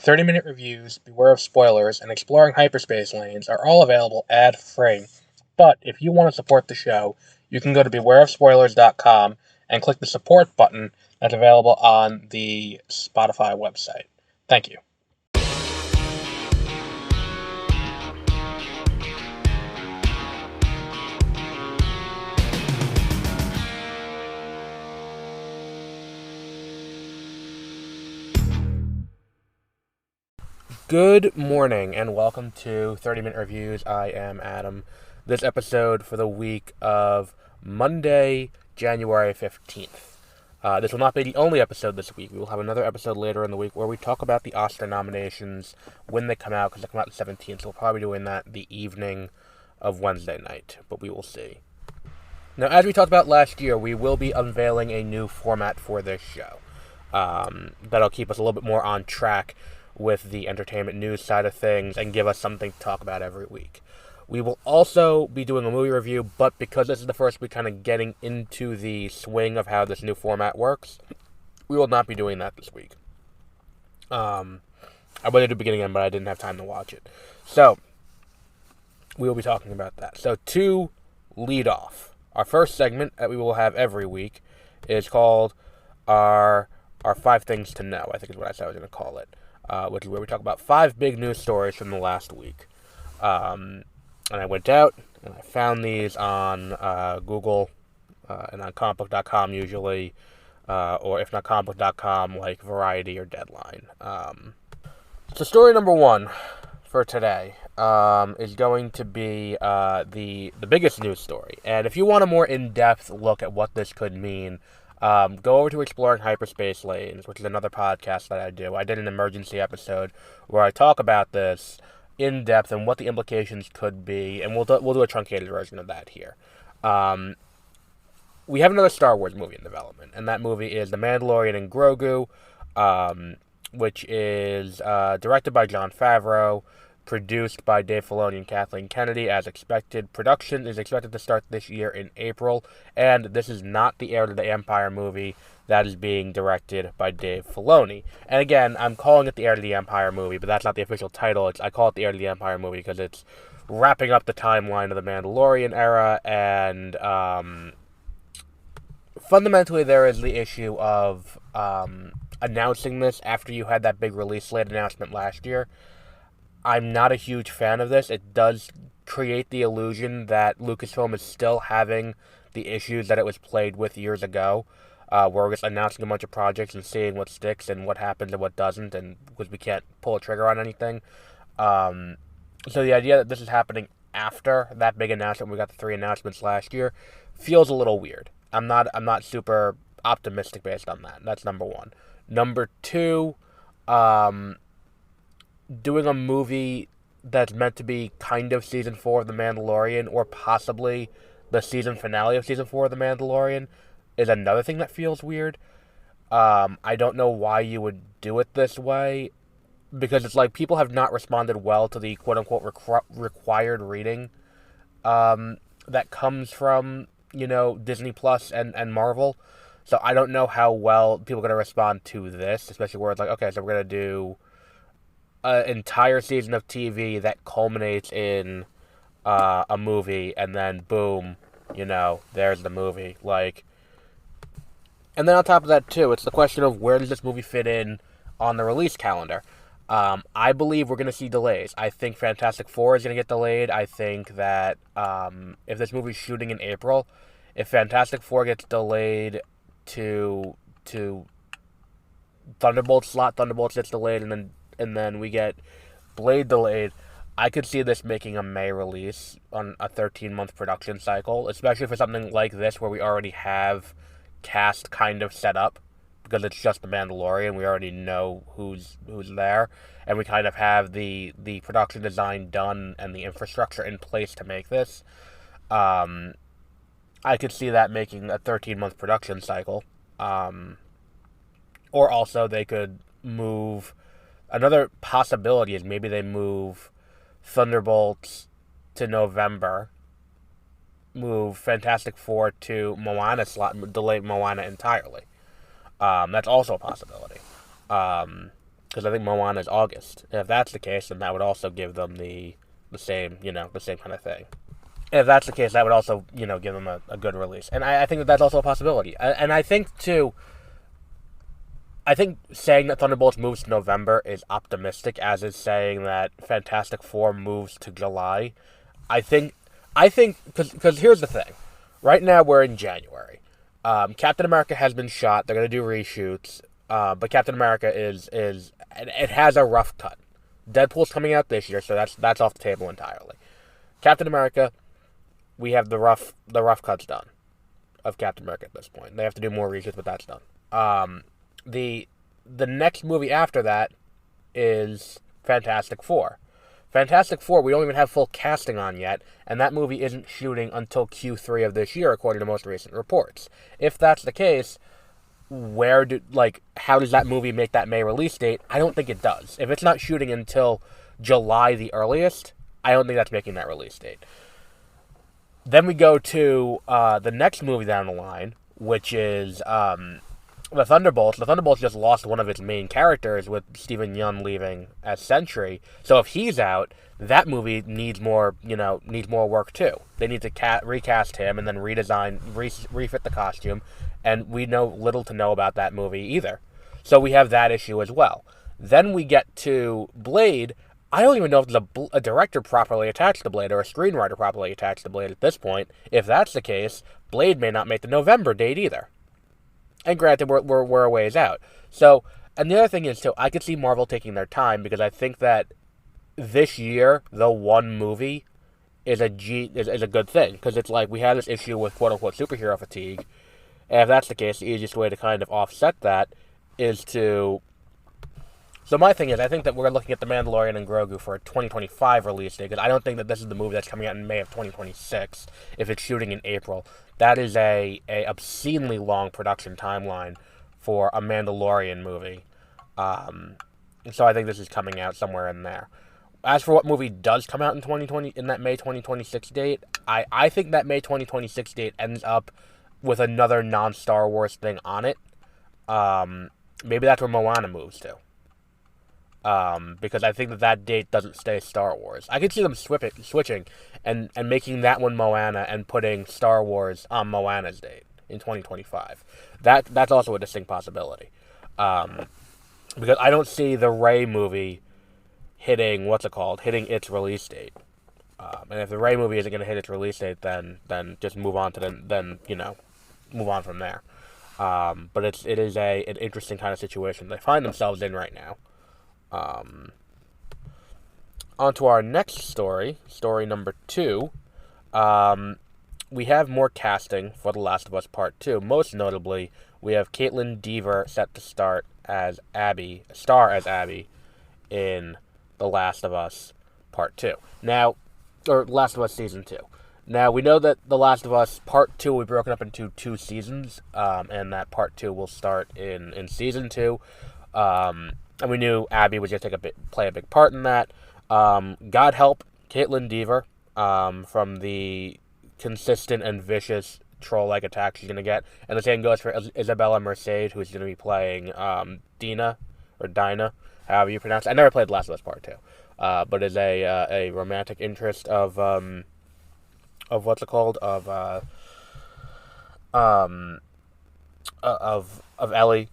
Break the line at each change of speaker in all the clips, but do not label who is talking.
30-minute reviews, Beware of Spoilers, and Exploring Hyperspace Lanes are all available ad-free. But if you want to support the show, you can go to bewareofspoilers.com and click the support button that's available on the Spotify website. Thank you. Good morning and welcome to 30-Minute Reviews. I am Adam. This episode for the week of Monday, January 15th. This will not be the only episode this week. We will have another episode later in the week where we talk about the Oscar nominations when they come out, because they come out the 17th, so we'll probably be doing that the evening of Wednesday night, but we will see. Now, as we talked about last year, we will be unveiling a new format for this show. That'll keep us a little bit more on track with the entertainment news side of things and give us something to talk about every week. We will also be doing a movie review, but because this is the first week kind of getting into the swing of how this new format works, we will not be doing that this week. I wanted to do beginning end, but I didn't have time to watch it. So, we will be talking about that. So, to lead off, our first segment that we will have every week is called our 5 Things to Know, I think is what I said I was going to call it. Which is where we talk about 5 big news stories from the last week. And I went out and I found these on Google and on comicbook.com usually, or if not comicbook.com, like Variety or Deadline. So story number 1 for today is going to be the biggest news story. And if you want a more in-depth look at what this could mean, go over to Exploring Hyperspace Lanes, which is another podcast that I do. I did an emergency episode where I talk about this in depth and what the implications could be, and we'll do a truncated version of that here. We have another Star Wars movie in development, and that movie is The Mandalorian and Grogu, which is directed by Jon Favreau, produced by Dave Filoni and Kathleen Kennedy, as expected. Production is expected to start this year in April, and this is not the Heir to the Empire movie that is being directed by Dave Filoni. And again, I'm calling it the Heir to the Empire movie, but that's not the official title. I call it the Heir to the Empire movie because it's wrapping up the timeline of the Mandalorian era, and fundamentally there is the issue of announcing this after you had that big release slate announcement last year. I'm not a huge fan of this. It does create the illusion that Lucasfilm is still having the issues that it was plagued with years ago, where we're just announcing a bunch of projects and seeing what sticks and what happens and what doesn't, and because we can't pull a trigger on anything. So the idea that this is happening after that big announcement, we got the 3 announcements last year, feels a little weird. I'm not super optimistic based on that. That's number 1. Number 2, doing a movie that's meant to be kind of Season 4 of The Mandalorian, or possibly the season finale of Season 4 of The Mandalorian, is another thing that feels weird. I don't know why you would do it this way, because it's like people have not responded well to the quote-unquote required reading that comes from, Disney Plus and Marvel. So I don't know how well people are going to respond to this, especially where it's like, okay, so we're going to do an entire season of TV that culminates in a movie, and then boom, there's the movie. And then on top of that too, it's the question of where does this movie fit in on the release calendar. I believe we're going to see delays. I think Fantastic Four is going to get delayed. I think that if this movie's shooting in April, if Fantastic Four gets delayed to Thunderbolts slot, Thunderbolts gets delayed, and then we get Blade delayed, I could see this making a May release on a 13-month production cycle, especially for something like this where we already have cast kind of set up, because it's just The Mandalorian. We already know who's there, and we kind of have the production design done and the infrastructure in place to make this. I could see that making a 13-month production cycle. Or also they could move. Another possibility is maybe they move Thunderbolts to November, move Fantastic Four to Moana slot, delay Moana entirely. That's also a possibility. Because I think Moana is August. And if that's the case, then that would also give them the same, the same kind of thing. And if that's the case, that would also, give them a good release. And I think that that's also a possibility. And I think, too, saying that Thunderbolts moves to November is optimistic, as is saying that Fantastic Four moves to July. I think, because here's the thing. Right now, we're in January. Captain America has been shot. They're going to do reshoots. But Captain America it has a rough cut. Deadpool's coming out this year, so that's off the table entirely. Captain America, we have the rough cuts done of Captain America at this point. They have to do more reshoots, but that's done. The next movie after that is Fantastic Four. Fantastic Four, we don't even have full casting on yet, and that movie isn't shooting until Q3 of this year, according to most recent reports. If that's the case, how does that movie make that May release date? I don't think it does. If it's not shooting until July the earliest, I don't think that's making that release date. Then we go to the next movie down the line, which is the Thunderbolts. The Thunderbolts just lost one of its main characters with Steven Yeun leaving as Sentry. So if he's out, that movie needs more work too. They need to recast him and then refit the costume. And we know little to know about that movie either. So we have that issue as well. Then we get to Blade. I don't even know if there's a director properly attached to Blade or a screenwriter properly attached to Blade at this point. If that's the case, Blade may not make the November date either. And granted, we're a ways out. So, and the other thing is, too, I could see Marvel taking their time because I think that this year, the one movie is a good thing. Because it's like we had this issue with quote-unquote superhero fatigue. And if that's the case, the easiest way to kind of offset that is to... So my thing is, I think that we're looking at The Mandalorian and Grogu for a 2025 release date, because I don't think that this is the movie that's coming out in May of 2026, if it's shooting in April. That is a obscenely long production timeline for a Mandalorian movie. So I think this is coming out somewhere in there. As for what movie does come out in 2020, in that May 2026 date, I think that May 2026 date ends up with another non-Star Wars thing on it. Maybe that's where Moana moves to. Because I think that date doesn't stay Star Wars. I could see them switching and making that one Moana and putting Star Wars on Moana's date in 2025. That's also a distinct possibility. Because I don't see the Rey movie hitting its release date. And if the Rey movie isn't going to hit its release date, then just move on to move on from there. But it is an interesting kind of situation they find themselves in right now. On to our next story number 2. We have more casting for The Last of Us Part 2. Most notably, we have Kaitlyn Dever set to star as Abby in The Last of Us Part 2. Now, or Last of Us Season 2. Now, we know that The Last of Us Part 2 will be broken up into 2 seasons, and that Part 2 will start in Season 2. And we knew Abby was going to play a big part in that. God help Kaitlyn Dever from the consistent and vicious troll-like attack she's going to get. And the same goes for Isabella Merced, who's going to be playing Dinah, however you pronounce it. I never played The Last of Us Part 2, but is a romantic interest of what's it called? Of Ellie.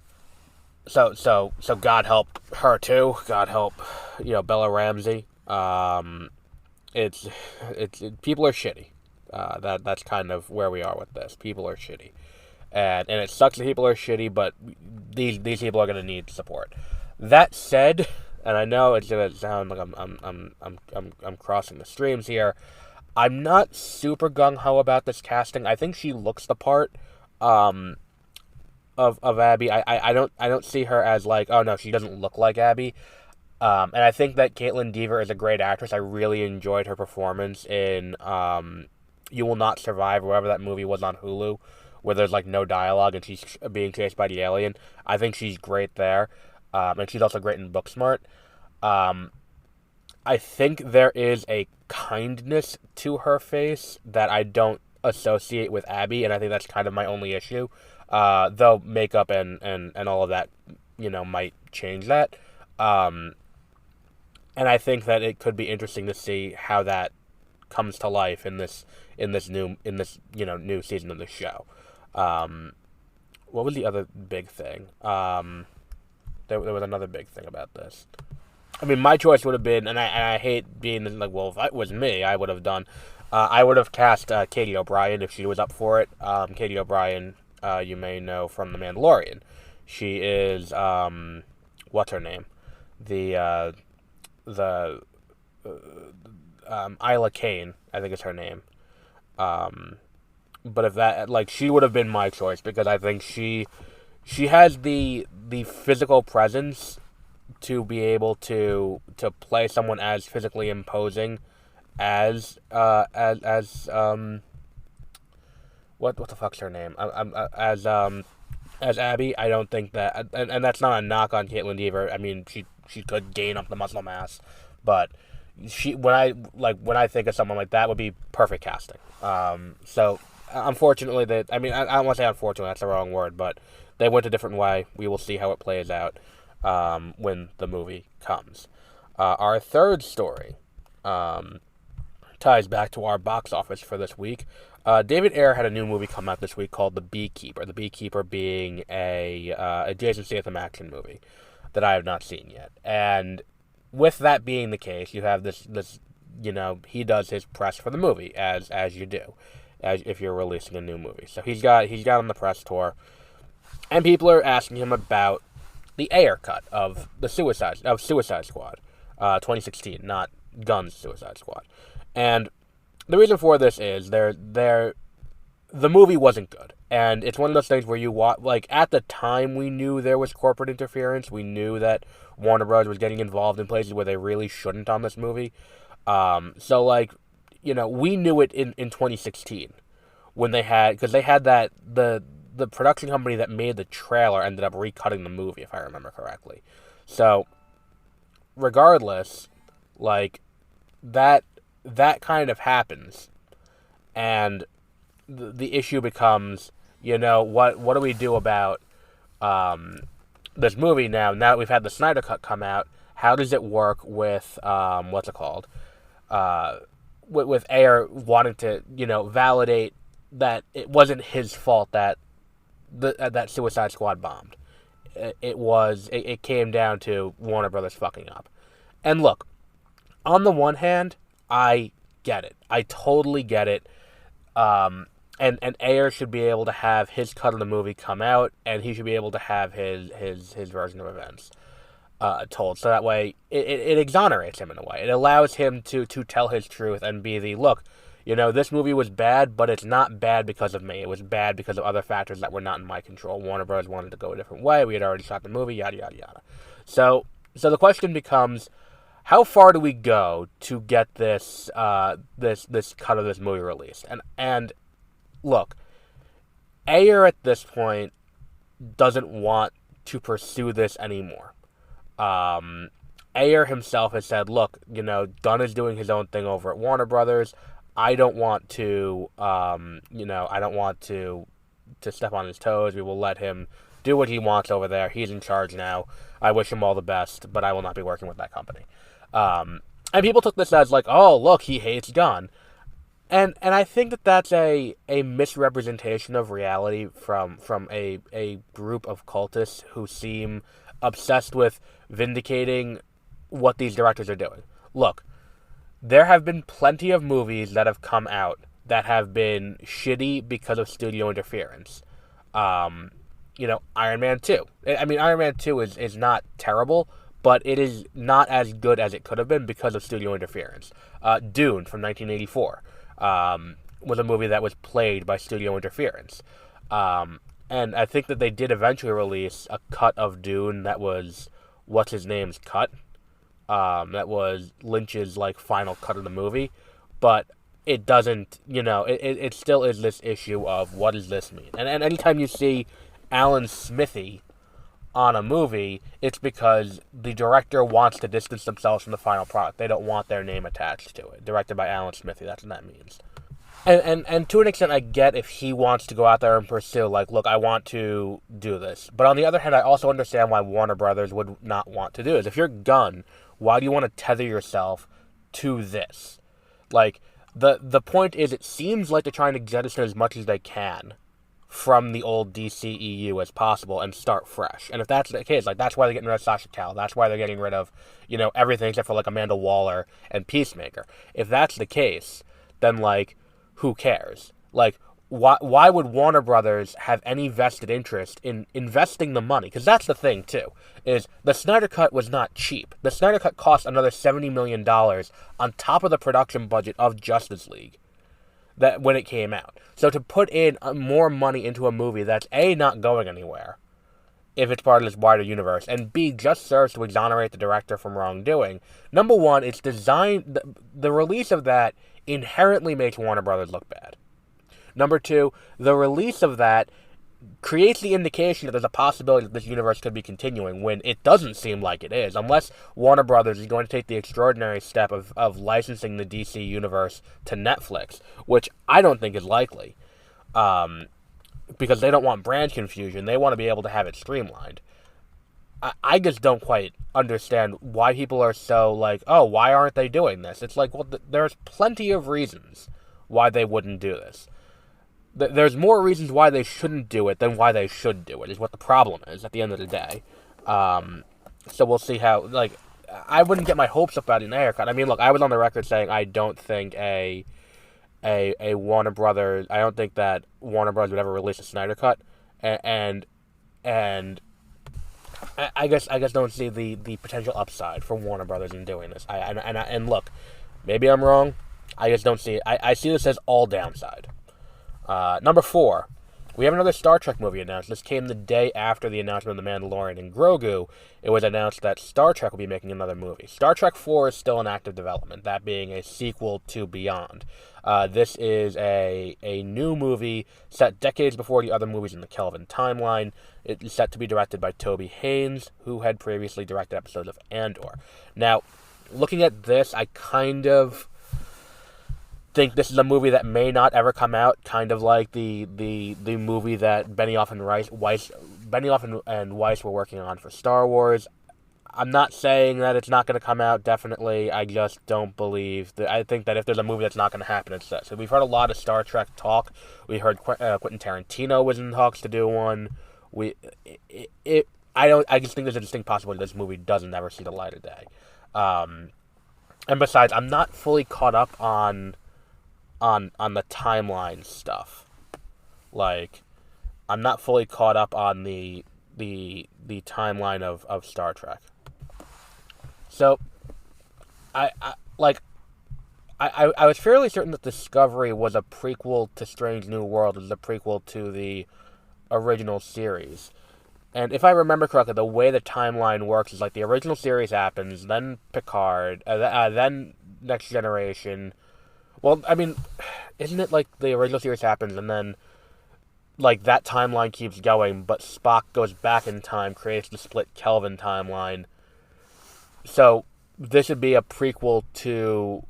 So God help her too. God help, Bella Ramsey. It's people are shitty. That's kind of where we are with this. People are shitty, and it sucks that people are shitty, but these people are gonna need support. That said, and I know it's gonna sound like I'm crossing the streams here. I'm not super gung-ho about this casting. I think she looks the part. Of Abby. I don't see her as like, oh no, she doesn't look like Abby. And I think that Kaitlyn Dever is a great actress. I really enjoyed her performance in You Will Not Survive, wherever that movie was on Hulu, where there's like no dialogue and she's being chased by the alien. I think she's great there. And she's also great in Booksmart. I think there is a kindness to her face that I don't associate with Abby, and I think that's kind of my only issue. Though makeup and all of that, might change that. And I think that it could be interesting to see how that comes to life in this new season of the show. What was the other big thing? There was another big thing about this. I mean, my choice would have been, and I hate being like, well, if it was me, I would have done. I would have cast Katie O'Brien if she was up for it. Katie O'Brien, you may know from The Mandalorian. She is what's her name? The Isla Kane, I think is her name. But if that, like, she would have been my choice because I think she has the physical presence to be able to play someone as physically imposing as what the fuck's her name? As Abby. I don't think that, and that's not a knock on Kaitlyn Dever. I mean, she could gain up the muscle mass, but when I think of someone like that, would be perfect casting. So unfortunately, I don't want to say unfortunately, that's the wrong word, but they went a different way. We will see how it plays out when the movie comes. Our third story ties back to our box office for this week. David Ayer had a new movie come out this week called The Beekeeper. The Beekeeper being a Jason Statham action movie that I have not seen yet. And with that being the case, you have this he does his press for the movie as you do, as if you're releasing a new movie. So he's got on the press tour, and people are asking him about the Ayer cut of Suicide Squad, 2016, not Gunn's Suicide Squad. And the reason for this is the movie wasn't good. And it's one of those things where you watch, like, at the time we knew there was corporate interference. We knew that Warner Bros. Was getting involved in places where they really shouldn't on this movie. So, like, we knew it in 2016 when because they had that, the production company that made the trailer ended up recutting the movie, if I remember correctly. So, regardless, like, that kind of happens, and the issue becomes, what do we do about this movie now that we've had the Snyder Cut come out? How does it work with what's it called? With Ayer wanting to validate that it wasn't his fault that that Suicide Squad bombed. It came down to Warner Brothers fucking up. And look, on the one hand, I get it. I totally get it. And Ayer should be able to have his cut of the movie come out, and he should be able to have his version of events told. So that way, it exonerates him in a way. It allows him to tell his truth and be look, this movie was bad, but it's not bad because of me. It was bad because of other factors that were not in my control. Warner Bros. Wanted to go a different way. We had already shot the movie, yada, yada, yada. So the question becomes, how far do we go to get this this cut of this movie released? And look, Ayer at this point doesn't want to pursue this anymore. Ayer himself has said, look, Gunn is doing his own thing over at Warner Brothers. I don't want to, to step on his toes. We will let him do what he wants over there. He's in charge now. I wish him all the best, but I will not be working with that company. And people took this as like, oh, look, he hates Gunn. And I think that that's a misrepresentation of reality from a group of cultists who seem obsessed with vindicating what these directors are doing. Look, there have been plenty of movies that have come out that have been shitty because of studio interference. Iron Man 2. I mean, Iron Man 2 is not terrible, but it is not as good as it could have been because of studio interference. Dune from 1984 was a movie that was plagued by studio interference. And I think that they did eventually release a cut of Dune that was what's-his-name's cut. That was Lynch's, final cut of the movie. But it doesn't, it still is this issue of what does this mean? And anytime you see Alan Smithy on a movie, it's because the director wants to distance themselves from the final product. They don't want their name attached to it. Directed by Alan Smithy, that's what that means. And to an extent, I get if he wants to go out there and pursue, like, look, I want to do this. But on the other hand, I also understand why Warner Brothers would not want to do this. If you're Gunn, why do you want to tether yourself to this? Like, the point is, it seems like they're trying to jettison as much as they can from the old DCEU as possible and start fresh. And if that's the case, like, that's why they're getting rid of Sasha Calle. That's why they're getting rid of, everything except for, like, Amanda Waller and Peacemaker. If that's the case, then, like, who cares? Like, why would Warner Brothers have any vested interest in investing the money? Because that's the thing, too, is the Snyder Cut was not cheap. The Snyder Cut cost another $70 million on top of the production budget of Justice League that when it came out. So to put in more money into a movie that's A, not going anywhere, if it's part of this wider universe, and B, just serves to exonerate the director from wrongdoing. Number one, it's designed, the release of that inherently makes Warner Brothers look bad. Number two, the release of that creates the indication that there's a possibility that this universe could be continuing when it doesn't seem like it is, unless Warner Brothers is going to take the extraordinary step of licensing the DC universe to Netflix, which I don't think is likely, because they don't want brand confusion. They want to be able to have it streamlined. I just don't quite understand why people are so like, oh, why aren't they doing this? It's like, well, there's plenty of reasons why they wouldn't do this. There's more reasons why they shouldn't do it than why they should do it, is what the problem is at the end of the day. So we'll see how, like, I wouldn't get my hopes up about an Ayer cut. I mean, look, I was on the record saying I don't think a Warner Brothers, I don't think that Warner Brothers would ever release a Snyder Cut, and I guess don't see the potential upside for Warner Brothers in doing this. And look, maybe I'm wrong. I just don't see it. I see this as all downside. Number 4, we have another Star Trek movie announced. This came the day after the announcement of The Mandalorian and Grogu. It was announced that Star Trek will be making another movie. Star Trek 4 is still in active development, that being a sequel to Beyond. This is a new movie set decades before the other movies in the Kelvin timeline. It is set to be directed by Toby Haynes, who had previously directed episodes of Andor. Now, looking at this, I kind of think this is a movie that may not ever come out, kind of like the movie that Benioff and Weiss were working on for Star Wars. I'm not saying that it's not going to come out, definitely. I just don't believe that. I think that if there's a movie that's not going to happen, it's this. So we've heard a lot of Star Trek talk. We heard Quentin Tarantino was in talks to do one. I just think there's a distinct possibility this movie doesn't ever see the light of day. And besides, I'm not fully caught up on the timeline stuff. Like, I'm not fully caught up on the timeline of Star Trek. So, I was fairly certain that Discovery was a prequel to Strange New World, was a prequel to the original series. And if I remember correctly, the way the timeline works is like the original series happens, then Picard, then Next Generation. Well, I mean, isn't it like the original series happens and then, like, that timeline keeps going, but Spock goes back in time, creates the split Kelvin timeline. So this would be a prequel to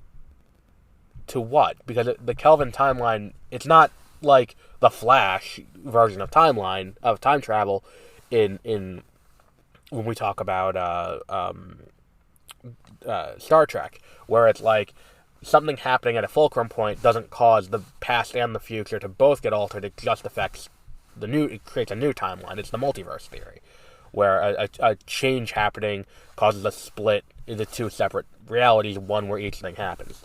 what? Because the Kelvin timeline, it's not like the Flash version of time travel in when we talk about Star Trek, where it's like something happening at a fulcrum point doesn't cause the past and the future to both get altered. It just affects it creates a new timeline. It's the multiverse theory, where a change happening causes a split into two separate realities, one where each thing happens.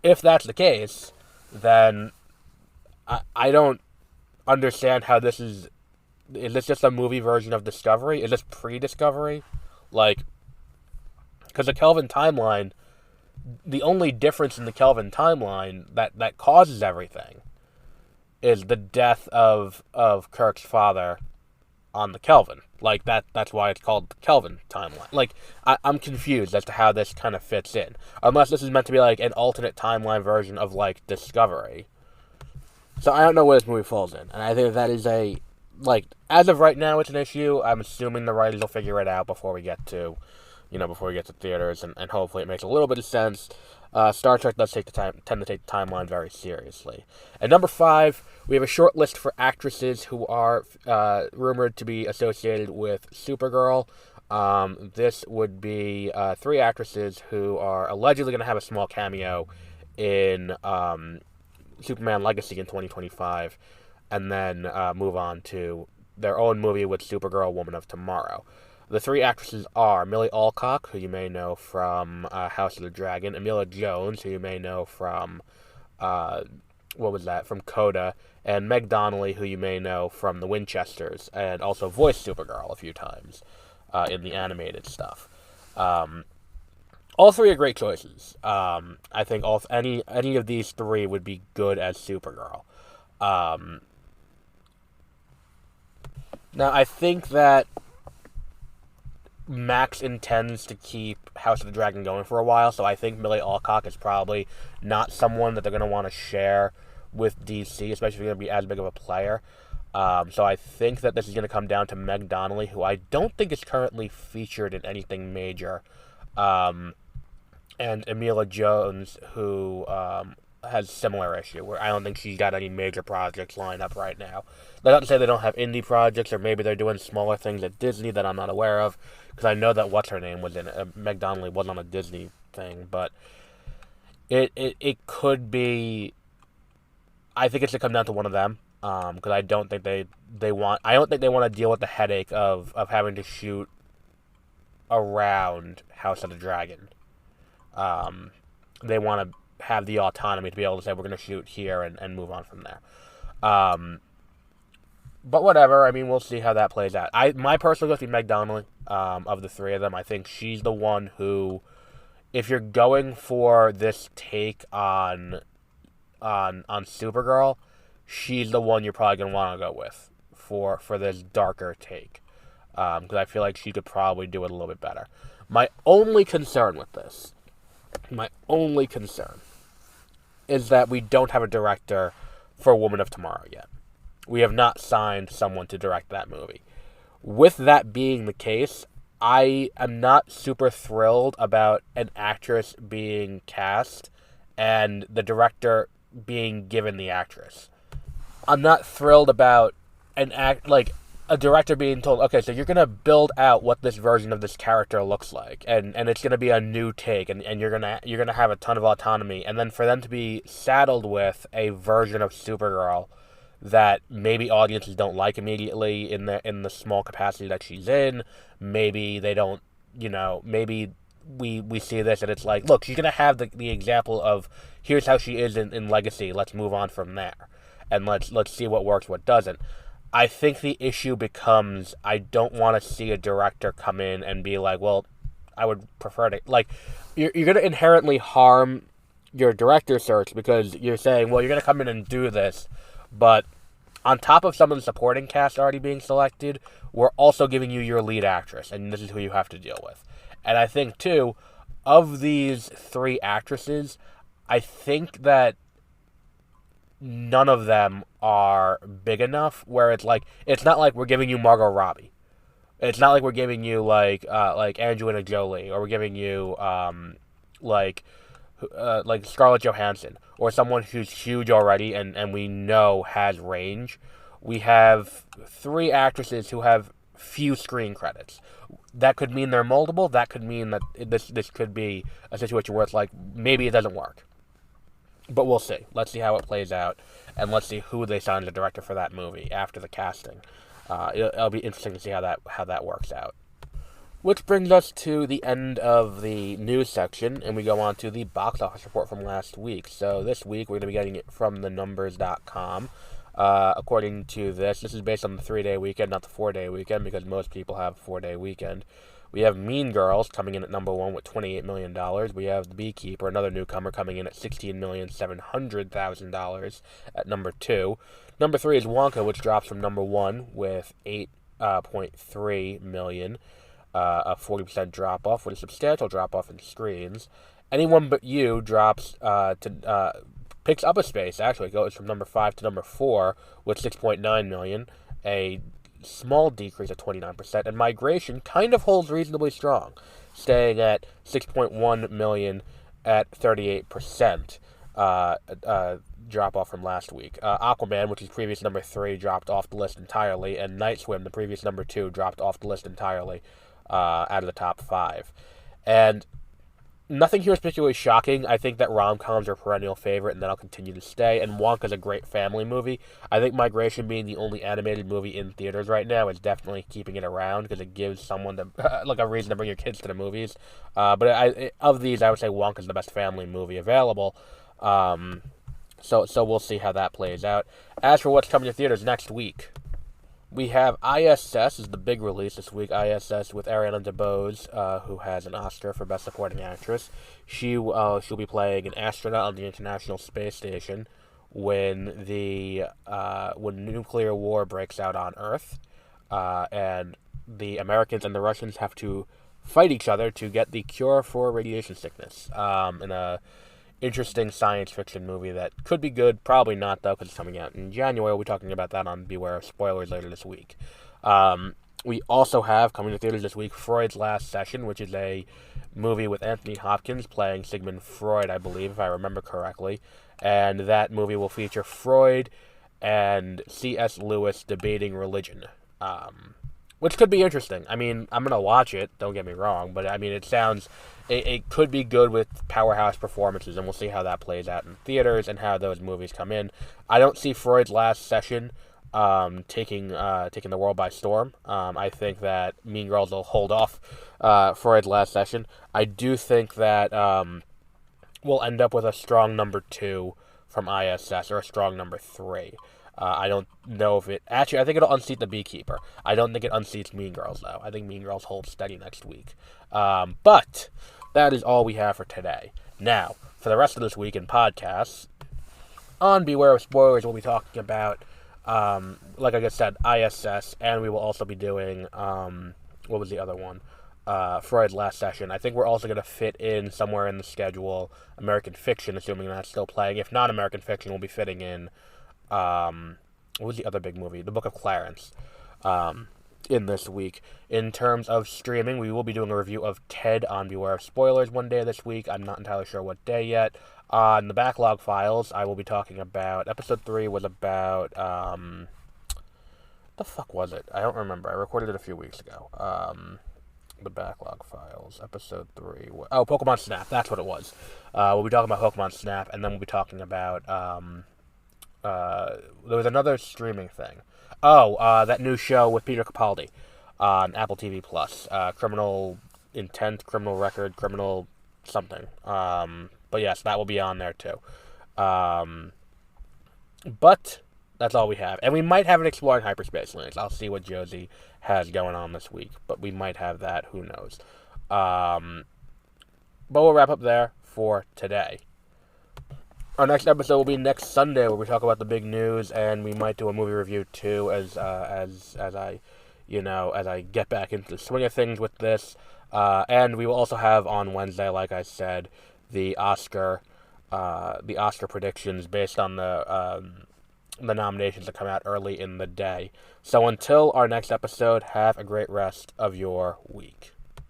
If that's the case, then I don't understand how this is. Is this just a movie version of Discovery? Is this pre-Discovery? Like, because the Kelvin timeline, the only difference in the Kelvin timeline that causes everything is the death of Kirk's father on the Kelvin. Like, that's why it's called the Kelvin timeline. Like, I'm confused as to how this kind of fits in. Unless this is meant to be, like, an alternate timeline version of, like, Discovery. So I don't know where this movie falls in. And I think that is like, as of right now, it's an issue. I'm assuming the writers will figure it out before we get to before we get to theaters, and hopefully it makes a little bit of sense. Star Trek does tend to take the timeline very seriously. At number 5, we have a short list for actresses who are rumored to be associated with Supergirl. This would be 3 actresses who are allegedly going to have a small cameo in Superman Legacy in 2025, and then move on to their own movie with Supergirl, Woman of Tomorrow. The 3 actresses are Milly Alcock, who you may know from House of the Dragon, Emilia Jones, who you may know from, from Coda, and Meg Donnelly, who you may know from The Winchesters, and also voiced Supergirl a few times in the animated stuff. All 3 are great choices. I think any of these 3 would be good as Supergirl. Now, I think that Max intends to keep House of the Dragon going for a while, so I think Milly Alcock is probably not someone that they're going to want to share with DC, especially if you're going to be as big of a player. So I think that this is going to come down to Meg Donnelly, who I don't think is currently featured in anything major, and Emilia Jones, who has similar issue, where I don't think she's got any major projects lined up right now. That's not to say they don't have indie projects, or maybe they're doing smaller things at Disney that I'm not aware of, because I know that what's-her-name was in it. Meg Donnelly was on a Disney thing, but it could be... I think it's going to come down to one of them, because I don't think they want to deal with the headache of having to shoot around House of the Dragon. They want to have the autonomy to be able to say, we're going to shoot here and move on from there. But whatever, I mean, we'll see how that plays out. My personal vote would be Meg Donnelly, of the 3 of them. I think she's the one who, if you're going for this take on Supergirl, she's the one you're probably going to want to go with for this darker take. Because I feel like she could probably do it a little bit better. My only concern with this, is that we don't have a director for Woman of Tomorrow yet. We have not signed someone to direct that movie. With that being the case, I am not super thrilled about an actress being cast and the director being given the actress. I'm not thrilled about a director being told, okay, so you're going to build out what this version of this character looks like, and it's going to be a new take, and you're going to have a ton of autonomy, and then for them to be saddled with a version of Supergirl that maybe audiences don't like immediately in the small capacity that she's in. Maybe they don't, maybe we see this and it's like, look, she's going to have the example of, here's how she is in Legacy, let's move on from there, and let's see what works, what doesn't. I think the issue becomes, I don't want to see a director come in and be like, well, I would prefer to, you're going to inherently harm your director search, because you're saying, well, you're going to come in and do this, but on top of some of the supporting cast already being selected, we're also giving you your lead actress, and this is who you have to deal with. And I think, too, of these 3 actresses, I think that none of them are big enough where it's not like we're giving you Margot Robbie. It's not like we're giving you like Angelina Jolie, or we're giving you like Scarlett Johansson, or someone who's huge already and we know has range. We have 3 actresses who have few screen credits. That could mean they're moldable. That could mean that this could be a situation where it's like, maybe it doesn't work. But we'll see. Let's see how it plays out, and let's see who they sign as a director for that movie after the casting. It'll be interesting to see how that works out. Which brings us to the end of the news section, and we go on to the box office report from last week. So this week, we're going to be getting it from thenumbers.com. According to this is based on the 3-day weekend, not the 4-day weekend, because most people have a 4-day weekend. We have Mean Girls coming in at number 1 with $28 million. We have The Beekeeper, another newcomer, coming in at $16,700,000 at number 2. Number 3 is Wonka, which drops from number 1 with $8.3 million. A 40% drop-off, with a substantial drop-off in screens. Anyone But You picks up a space, actually. It goes from number 5 to number 4 with $6.9 million. A small decrease of 29%, and Migration kind of holds reasonably strong. staying at 6.1 million at 38%. Drop off from last week. Aquaman, which is previous number 3, dropped off the list entirely, and Night Swim, the previous number 2, dropped off the list entirely out of the top 5. And nothing here is particularly shocking. I think that rom-coms are a perennial favorite, and that'll continue to stay. And Wonka's a great family movie. I think Migration being the only animated movie in theaters right now is definitely keeping it around because it gives someone like a reason to bring your kids to the movies. But of these, I would say Wonka's the best family movie available. So we'll see how that plays out. As for what's coming to theaters next week, we have ISS is the big release this week. ISS with Ariana DeBose, who has an Oscar for Best Supporting Actress. She'll be playing an astronaut on the International Space Station when nuclear war breaks out on Earth, and the Americans and the Russians have to fight each other to get the cure for radiation sickness. In a interesting science fiction movie that could be good, probably not though, because it's coming out in January. We'll be talking about that on Beware of Spoilers later this week. We also have, coming to theaters this week, Freud's Last Session, which is a movie with Anthony Hopkins playing Sigmund Freud, I believe, if I remember correctly. And that movie will feature Freud and C.S. Lewis debating religion. Which could be interesting. I mean, I'm going to watch it, don't get me wrong, but I mean, it could be good with powerhouse performances, and we'll see how that plays out in theaters and how those movies come in. I don't see Freud's Last Session taking the world by storm. I think that Mean Girls will hold off Freud's Last Session. I do think that we'll end up with a strong number 2 from ISS, or a strong number 3. I don't know if it... Actually, I think it'll unseat The Beekeeper. I don't think it unseats Mean Girls, though. I think Mean Girls holds steady next week. But that is all we have for today. Now, for the rest of this week in podcasts, on Beware of Spoilers, we'll be talking about, like I just said, ISS, and we will also be doing, what was the other one? Freud's Last Session. I think we're also going to fit in somewhere in the schedule American Fiction, assuming that's still playing. If not American Fiction, we'll be fitting in... what was the other big movie? The Book of Clarence, in this week. In terms of streaming, we will be doing a review of Ted on Beware of Spoilers one day this week. I'm not entirely sure what day yet. On the Backlog Files, I will be talking about... Episode 3 was about... the fuck was it? I don't remember. I recorded it a few weeks ago. The Backlog Files, Episode 3... Pokemon Snap. That's what it was. We'll be talking about Pokemon Snap, and then we'll be talking about... there was another streaming thing. That new show with Peter Capaldi on Apple TV Plus. Criminal Intent, Criminal Record, Criminal something. But yes, that will be on there too. But that's all we have. And we might have an Exploring Hyperspace Lanes. I'll see what Josie has going on this week. But we might have that. Who knows? But we'll wrap up there for today. Our next episode will be next Sunday, where we talk about the big news, and we might do a movie review too, as I get back into the swing of things with this. And we will also have on Wednesday, like I said, the Oscar predictions based on the nominations that come out early in the day. So until our next episode, have a great rest of your week.